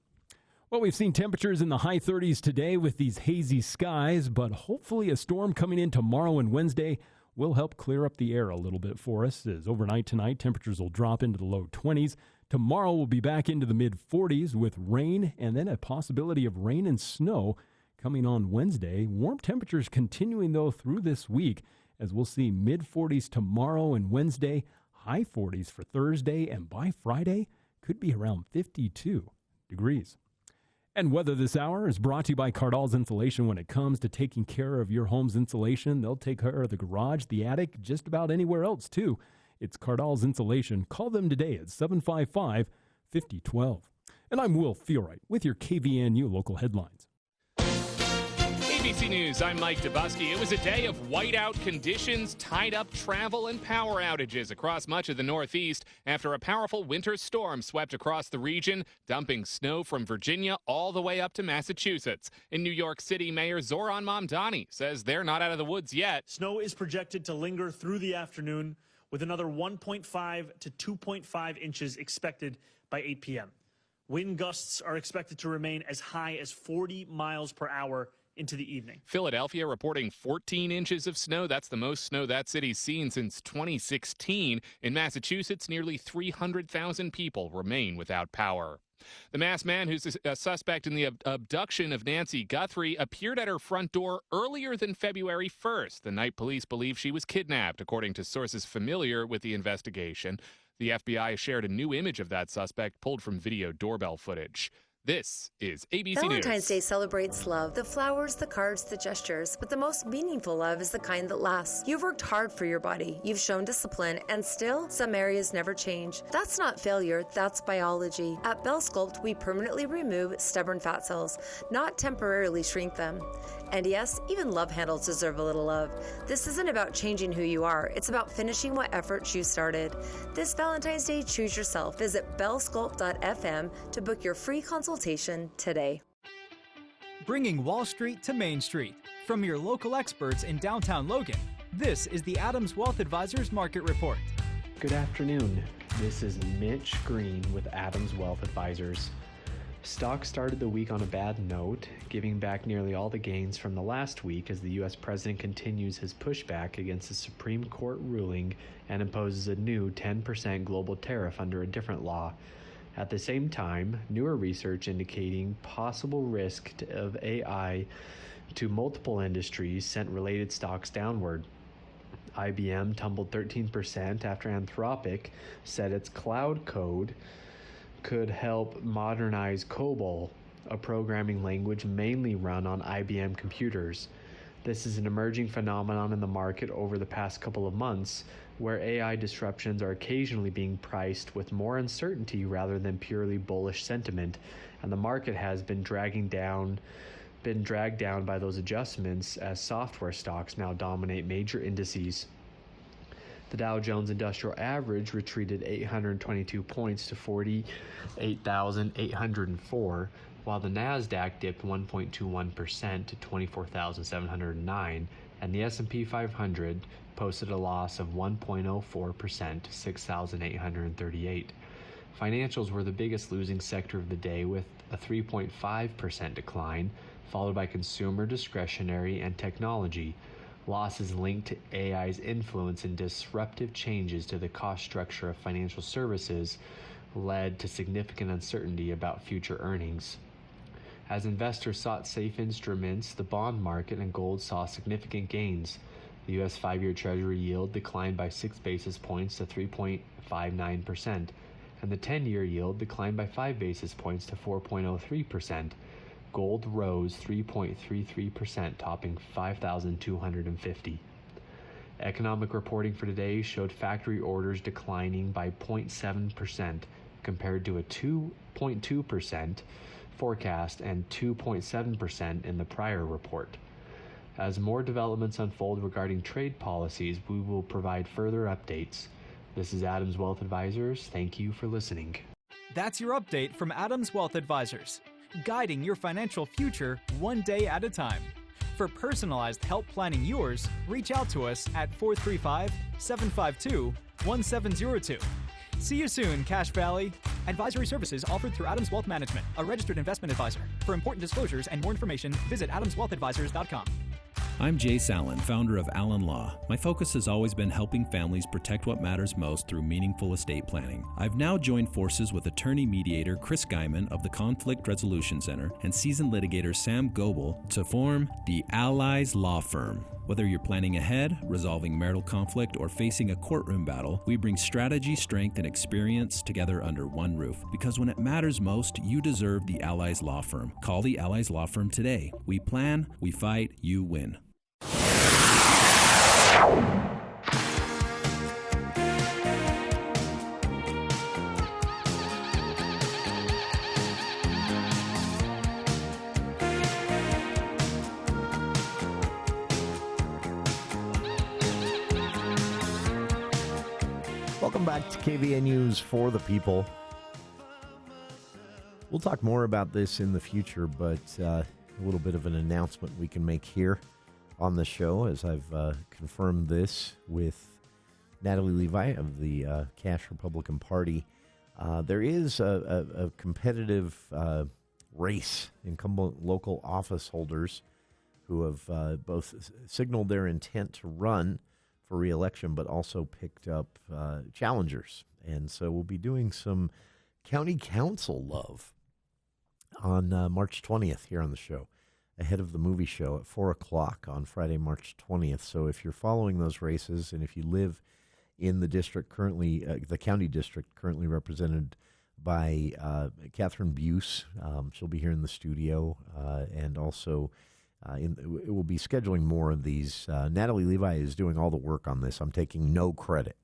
[SPEAKER 7] Well, we've seen temperatures in the high 30s today with these hazy skies, but hopefully a storm coming in tomorrow and Wednesday will help clear up the air a little bit for us, as overnight tonight temperatures will drop into the low 20s. Tomorrow we'll be back into the mid-40s with rain and then a possibility of rain and snow coming on Wednesday. Warm temperatures continuing, though, through this week, as we'll see mid-40s tomorrow and Wednesday, high 40s for Thursday, and by Friday could be around 52 degrees. And weather this hour is brought to you by Cardall's Insulation. When it comes to taking care of your home's insulation, they'll take care of the garage, the attic, just about anywhere else, too. It's Cardall's Insulation. Call them today at 755-5012. And I'm Will Fiorite with your KVNU local headlines.
[SPEAKER 1] ABC News, I'm Mike Dubusky. It was a day of whiteout conditions, tied-up travel, and power outages across much of the Northeast after a powerful winter storm swept across the region, dumping snow from Virginia all the way up to Massachusetts. In New York City, Mayor Zoran Mamdani says they're not out of the woods yet.
[SPEAKER 17] Snow is projected to linger through the afternoon, with another 1.5 to 2.5 inches expected by 8 p.m. Wind gusts are expected to remain as high as 40 miles per hour into the evening.
[SPEAKER 1] Philadelphia reporting 14 inches of snow. That's the most snow that city's seen since 2016. In Massachusetts, nearly 300,000 people remain without power. The masked man who's a suspect in the abduction of Nancy Guthrie appeared at her front door earlier than February 1st, the night police believe she was kidnapped, according to sources familiar with the investigation. The FBI shared a new image of that suspect pulled from video doorbell footage. This is ABC
[SPEAKER 18] Valentine's
[SPEAKER 1] News.
[SPEAKER 18] Day celebrates love, the flowers, the cards, the gestures, but the most meaningful love is the kind that lasts. You've worked hard for your body, you've shown discipline, and still, some areas never change. That's not failure, that's biology. At Bell Sculpt, we permanently remove stubborn fat cells, not temporarily shrink them. And yes, even love handles deserve a little love. This isn't about changing who you are, it's about finishing what efforts you started. This Valentine's Day, choose yourself. Visit bellsculpt.fm to book your free consultation today.
[SPEAKER 19] Bringing Wall Street to Main Street. From your local experts in downtown Logan, this is the Adams Wealth Advisors Market Report.
[SPEAKER 20] Good afternoon. This is Mitch Green with Adams Wealth Advisors. Stocks started the week on a bad note, giving back nearly all the gains from the last week as the U.S. president continues his pushback against the Supreme Court ruling and imposes a new 10% global tariff under a different law. At the same time, newer research indicating possible risk of AI to multiple industries sent related stocks downward. IBM tumbled 13% after Anthropic said its cloud code could help modernize COBOL, a programming language mainly run on IBM computers. This is an emerging phenomenon in the market over the past couple of months, where AI disruptions are occasionally being priced with more uncertainty rather than purely bullish sentiment, and the market has been dragged down by those adjustments as software stocks now dominate major indices. The Dow Jones Industrial Average retreated 822 points to 48,804, while the Nasdaq dipped 1.21% to 24,709, and the S&P 500 posted a loss of 1.04% to 6,838. Financials were the biggest losing sector of the day with a 3.5% decline, followed by consumer discretionary and technology. Losses linked to AI's influence and disruptive changes to the cost structure of financial services led to significant uncertainty about future earnings. As investors sought safe instruments, the bond market and gold saw significant gains. The U.S. 5-year Treasury yield declined by 6 basis points to 3.59%, and the 10-year yield declined by 5 basis points to 4.03%. Gold rose 3.33%, topping 5,250. Economic reporting for today showed factory orders declining by 0.7% compared to a 2.2% forecast and 2.7% in the prior report. As more developments unfold regarding trade policies, we will provide further updates. This is Adams Wealth Advisors. Thank you for listening.
[SPEAKER 19] That's your update from Adams Wealth Advisors, guiding your financial future one day at a time. For personalized help planning yours, reach out to us at 435-752-1702. See you soon, Cache Valley. Advisory services offered through Adams Wealth Management, a registered investment advisor. For important disclosures and more information, visit adamswealthadvisors.com.
[SPEAKER 21] I'm Jay Sallin, founder of Allen Law. My focus has always been helping families protect what matters most through meaningful estate planning. I've now joined forces with attorney mediator Chris Guyman of the Conflict Resolution Center and seasoned litigator Sam Goebel to form the Allies Law Firm. Whether you're planning ahead, resolving marital conflict, or facing a courtroom battle, we bring strategy, strength, and experience together under one roof. Because when it matters most, you deserve the Allies Law Firm. Call the Allies Law Firm today. We plan, we fight, you win.
[SPEAKER 13] Welcome back to KVNU's For the People. We'll talk more about this in the future, but a little bit of an announcement we can make here on the show, as I've confirmed this with Natalie Levi of the Cash Republican Party. There is a competitive race. Incumbent local office holders who have both signaled their intent to run for re-election, but also picked up challengers. And so we'll be doing some county council love on March 20th here on the show, ahead of the movie show at 4 o'clock on Friday, March 20th. So if you're following those races, and if you live in the district currently, the county district currently represented by Catherine Buse, she'll be here in the studio, and also we'll be scheduling more of these. Natalie Levi is doing all the work on this. I'm taking no credit.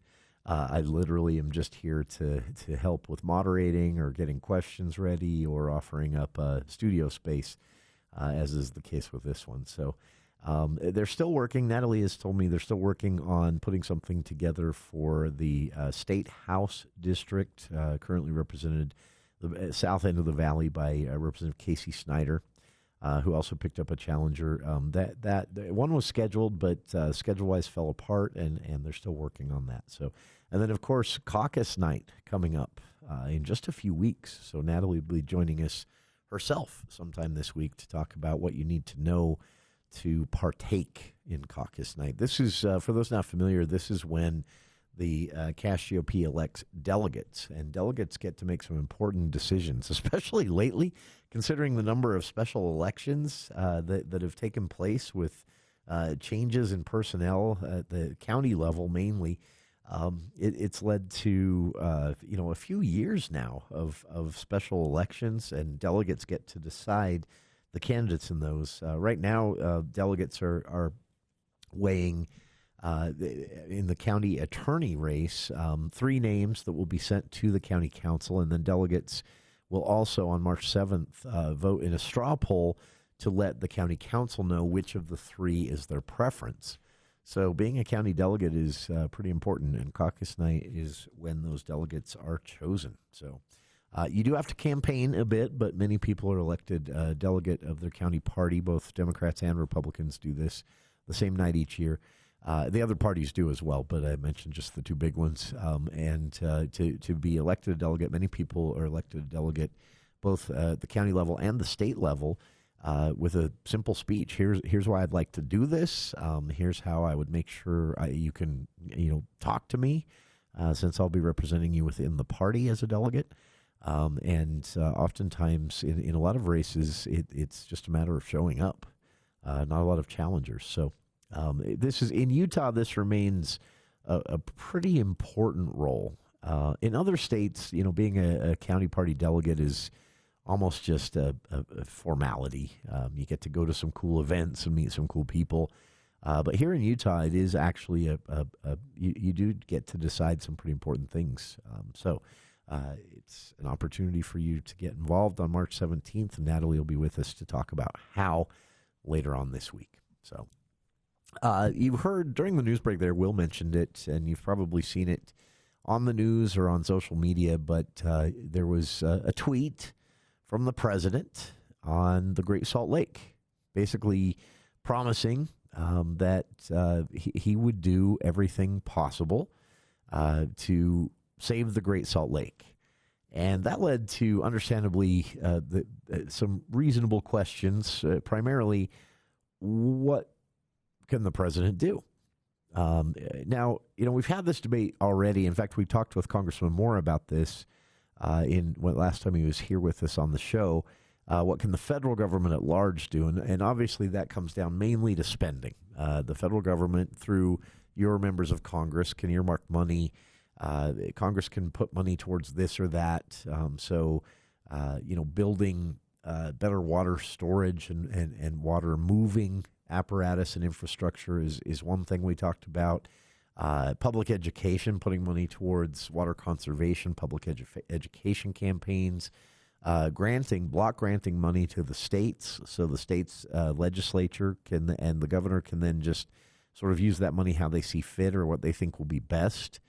[SPEAKER 13] I literally am just here to help with moderating or getting questions ready or offering up studio space, as is the case with this one. So they're still working. Natalie has told me they're still working on putting something together for the State House District, currently represented the south end of the valley by Representative Casey Snyder, who also picked up a challenger. That one was scheduled, but schedule-wise fell apart, and they're still working on that. So, and then, of course, caucus night coming up in just a few weeks. So Natalie will be joining us herself sometime this week to talk about what you need to know to partake in caucus night. This is, for those not familiar, this is when the Cash GOP elects delegates, and delegates get to make some important decisions, especially lately, considering the number of special elections that have taken place with changes in personnel at the county level mainly. It's led to a few years now of special elections, and delegates get to decide the candidates in those. Right now, delegates are weighing in the county attorney race 3 names that will be sent to the county council, and then delegates will also on March 7th vote in a straw poll to let the county council know which of the 3 is their preference. So being a county delegate is pretty important, and caucus night is when those delegates are chosen. So you do have to campaign a bit, but many people are elected delegate of their county party. Both Democrats and Republicans do this the same night each year. The other parties do as well, but I mentioned just the two big ones. And to be elected a delegate, many people are elected a delegate both at the county level and the state level with a simple speech. Here's why I'd like to do this. Here's how I would make sure you can talk to me since I'll be representing you within the party as a delegate. And oftentimes in a lot of races, it's just a matter of showing up, not a lot of challengers. So this is in Utah. This remains a pretty important role. In other states, being a county party delegate is almost just a formality. You get to go to some cool events and meet some cool people. But here in Utah, it is actually you do get to decide some pretty important things. So it's an opportunity for you to get involved on March 17th, and Natalie will be with us to talk about how later on this week. So you heard during the news break there, Will mentioned it, and you've probably seen it on the news or on social media, but there was a tweet from the president on the Great Salt Lake, basically promising that he would do everything possible to save the Great Salt Lake. And that led to, understandably, some reasonable questions, primarily, what can the president do? Now, we've had this debate already. In fact, we talked with Congressman Moore about this last time he was here with us on the show. What can the federal government at large do? And obviously that comes down mainly to spending. The federal government, through your members of Congress, can earmark money. Congress can put money towards this or that. Building better water storage and water moving apparatus and infrastructure is one thing we talked about. Public education, putting money towards water conservation, public education campaigns, block granting money to the states, so the state's legislature and the governor can then just sort of use that money how they see fit or what they think will be best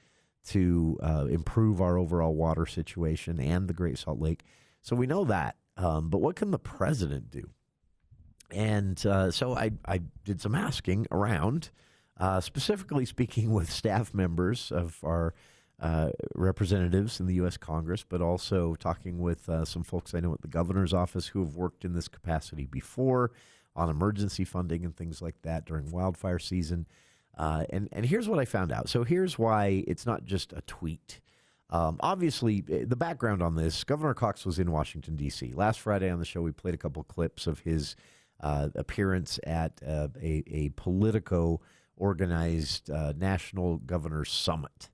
[SPEAKER 13] to improve our overall water situation and the Great Salt Lake. So we know that. But what can the president do? And so I did some asking around, specifically speaking with staff members of our representatives in the U.S. Congress, but also talking with some folks I know at the governor's office who have worked in this capacity before on emergency funding and things like that during wildfire season. And here's what I found out. So here's why it's not just a tweet. Obviously, the background on this, Governor Cox was in Washington, D.C. Last Friday on the show, we played a couple clips of his appearance at a Politico-organized National Governors Summit.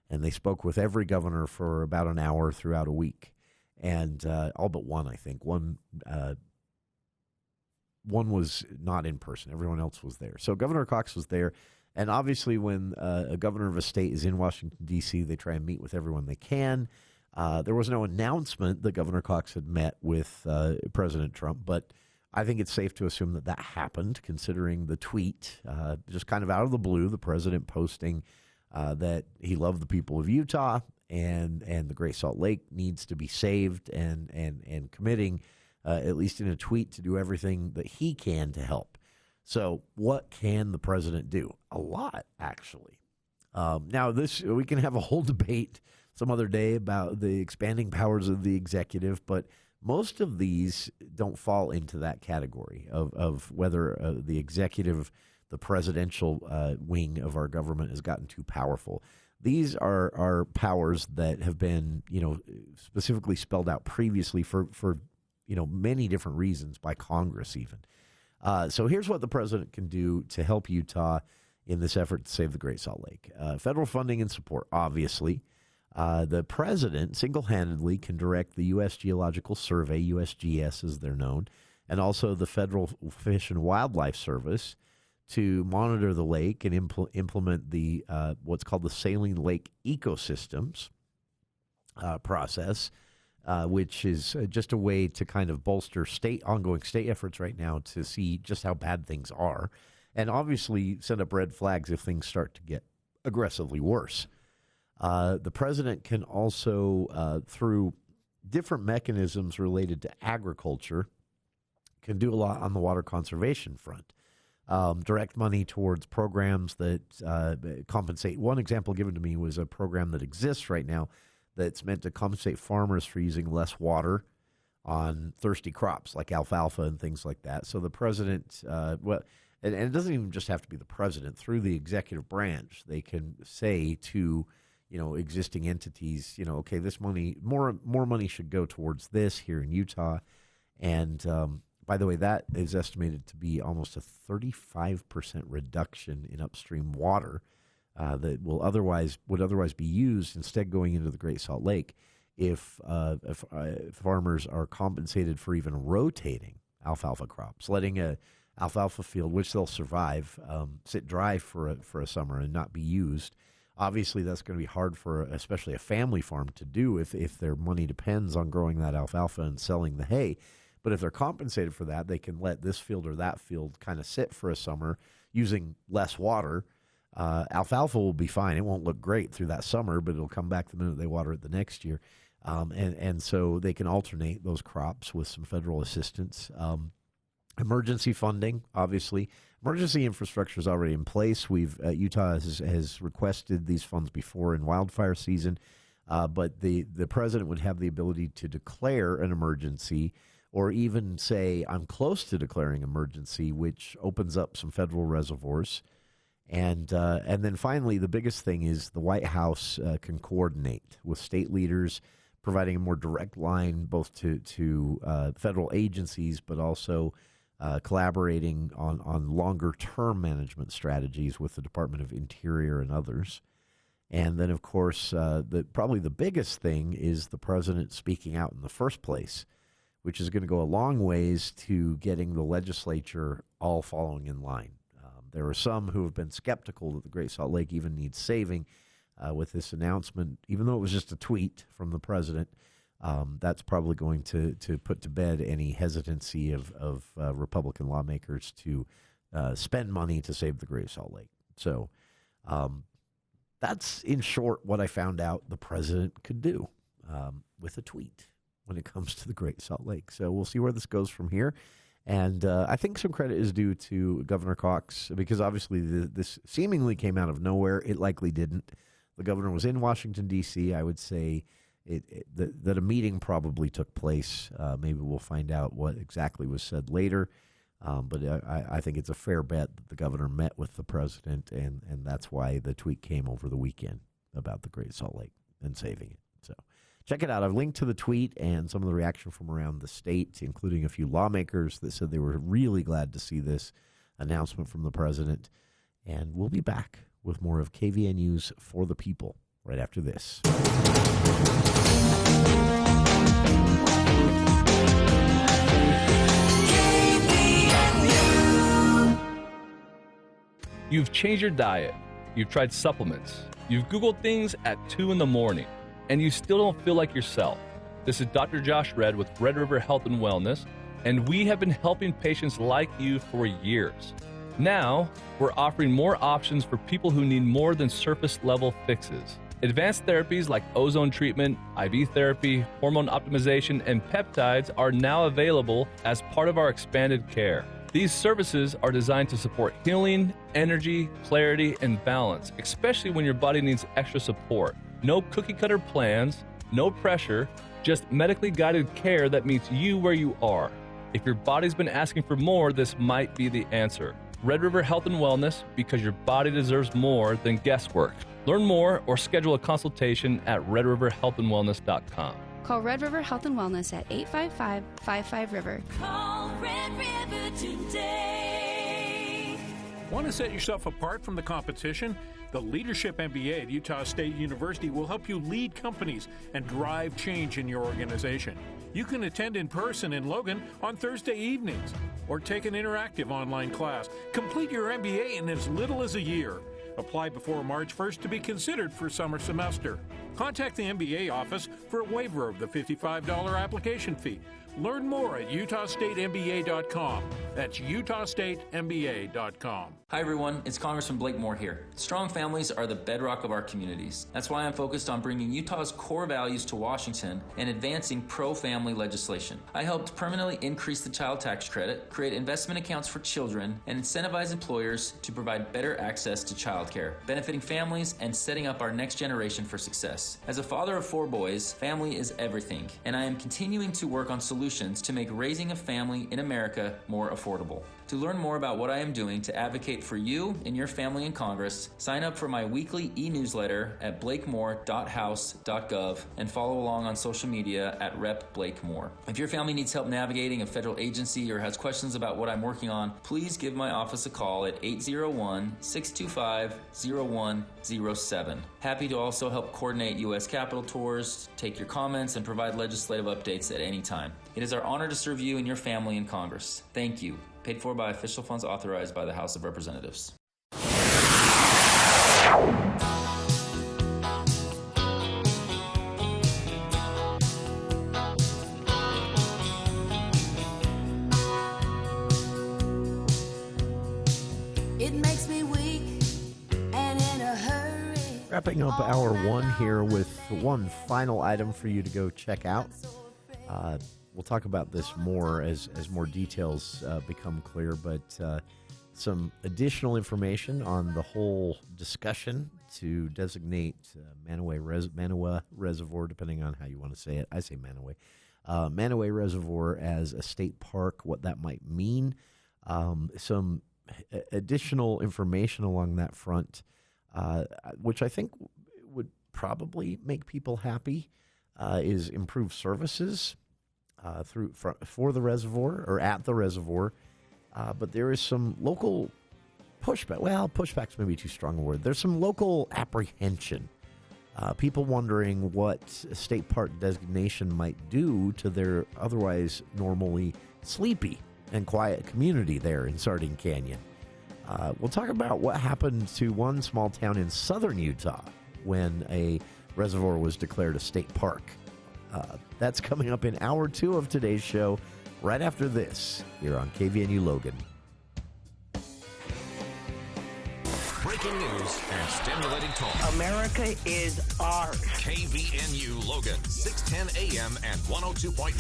[SPEAKER 13] And they spoke with every governor for about an hour throughout a week. And all but one, I think. One was not in person. Everyone else was there. So Governor Cox was there. And obviously when a governor of a state is in Washington, D.C., they try and meet with everyone they can. There was no announcement that Governor Cox had met with President Trump, but I think it's safe to assume that happened, considering the tweet, just kind of out of the blue, the president posting that he loved the people of Utah and the Great Salt Lake needs to be saved and committing, at least in a tweet, to do everything that he can to help. So what can the president do? A lot, actually. Now, we can have a whole debate some other day about the expanding powers of the executive, but most of these don't fall into that category of whether the executive, the presidential wing of our government has gotten too powerful. These are powers that have been, specifically spelled out previously for many different reasons by Congress even. So here's what the president can do to help Utah in this effort to save the Great Salt Lake. Federal funding and support, obviously. The president single-handedly can direct the U.S. Geological Survey, USGS as they're known, and also the Federal Fish and Wildlife Service to monitor the lake and implement the what's called the Saline Lake Ecosystems process, which is just a way to kind of bolster ongoing state efforts right now to see just how bad things are. and obviously send up red flags if things start to get aggressively worse. The president can also, through different mechanisms related to agriculture, can do a lot on the water conservation front. Direct money towards programs that compensate. One example given to me was a program that exists right now that's meant to compensate farmers for using less water on thirsty crops like alfalfa and things like that. So the president, and it doesn't even just have to be the president. Through the executive branch, they can say to existing entities, okay, this money, more money should go towards this here in Utah. And by the way, that is estimated to be almost a 35% reduction in upstream water that would otherwise be used instead going into the Great Salt Lake if farmers are compensated for even rotating alfalfa crops, letting a alfalfa field, which they'll survive, sit dry for a summer and not be used. Obviously, that's going to be hard for especially a family farm to do if their money depends on growing that alfalfa and selling the hay. But if they're compensated for that, they can let this field or that field kind of sit for a summer using less water. Alfalfa will be fine. It won't look great through that summer, but it'll come back the minute they water it the next year. And so they can alternate those crops with some federal assistance. Emergency funding, obviously. Emergency infrastructure is already in place. Utah has requested these funds before in wildfire season, but the president would have the ability to declare an emergency or even say, I'm close to declaring emergency, which opens up some federal reservoirs. And then finally, the biggest thing is the White House can coordinate with state leaders, providing a more direct line both to federal agencies, but also collaborating on longer-term management strategies with the Department of Interior and others. And then, of course, probably the biggest thing is the president speaking out in the first place, which is going to go a long ways to getting the legislature all following in line. There are some who have been skeptical that the Great Salt Lake even needs saving with this announcement, even though it was just a tweet from the president. That's probably going to put to bed any hesitancy of Republican lawmakers to spend money to save the Great Salt Lake. So that's, in short, what I found out the president could do with a tweet when it comes to the Great Salt Lake. So we'll see where this goes from here. And I think some credit is due to Governor Cox, because obviously this seemingly came out of nowhere. It likely didn't. The governor was in Washington, D.C. I would say that a meeting probably took place. Maybe we'll find out what exactly was said later. But I think it's a fair bet that the governor met with the president, and that's why the tweet came over the weekend about the Great Salt Lake and saving it. So check it out. I've linked to the tweet and some of the reaction from around the state, including a few lawmakers that said they were really glad to see this announcement from the president. And we'll be back with more of KVNU's For the People right after this.
[SPEAKER 3] You've changed your diet. You've tried supplements. You've Googled things at 2 in the morning, and you still don't feel like yourself. This is Dr. Josh Red with Red River Health and Wellness, and we have been helping patients like you for years. Now, we're offering more options for people who need more than surface-level fixes. Advanced therapies like ozone treatment, IV therapy, hormone optimization, and peptides are now available as part of our expanded care. These services are designed to support healing, energy, clarity, and balance, especially when your body needs extra support. No cookie-cutter plans, no pressure, just medically guided care that meets you where you are. If your body's been asking for more, this might be the answer. Red River Health and Wellness, because your body deserves more than guesswork. Learn more or schedule a consultation at redriverhealthandwellness.com.
[SPEAKER 22] Call Red River Health and Wellness at 855-55-RIVER.
[SPEAKER 4] Call Red River today.
[SPEAKER 23] Want to set yourself apart from the competition? The Leadership MBA at Utah State University will help you lead companies and drive change in your organization. You can attend in person in Logan on Thursday evenings or take an interactive online class. Complete your MBA in as little as a year. Apply before March 1st to be considered for summer semester. Contact the MBA office for a waiver of the $55 application fee. Learn more at utahstatemba.com. That's utahstatemba.com.
[SPEAKER 2] Hi everyone, it's Congressman Blake Moore here. Strong families are the bedrock of our communities. That's why I'm focused on bringing Utah's core values to Washington and advancing pro-family legislation. I helped permanently increase the child tax credit, create investment accounts for children, and incentivize employers to provide better access to childcare, benefiting families and setting up our next generation for success. As a father of 4 boys, family is everything, and I am continuing to work on solutions to make raising a family in America more affordable. To learn more about what I am doing to advocate for you and your family in Congress, sign up for my weekly e-newsletter at blakemore.house.gov and follow along on social media at Rep. Blake Moore. If your family needs help navigating a federal agency or has questions about what I'm working on, please give my office a call at 801-625-0107. Happy to also help coordinate U.S. Capitol tours, take your comments, and provide legislative updates at any time. It is our honor to serve you and your family in Congress. Thank you. Paid for by official funds authorized by the House of Representatives.
[SPEAKER 8] It makes me weak and in a hurry.
[SPEAKER 13] Wrapping up hour one here with one final item for you to go check out. We'll talk about this more as more details become clear, but some additional information on the whole discussion to designate Manaway Reservoir, depending on how you want to say it. I say Manaway. Manaway Reservoir as a state park, what that might mean. Some additional information along that front, which I think would probably make people happy, is improved services for the reservoir or at the reservoir, but there is some local pushback. Well, pushback's maybe too strong a word. There's some local apprehension. People wondering what a state park designation might do to their otherwise normally sleepy and quiet community there in Sardine Canyon. We'll talk about what happened to one small town in southern Utah when a reservoir was declared a state park. That's coming up in hour 2 of today's show, right after this, here on KVNU Logan.
[SPEAKER 6] Breaking news and stimulating talk.
[SPEAKER 5] America is ours.
[SPEAKER 6] KVNU Logan, 610 AM and 102.1.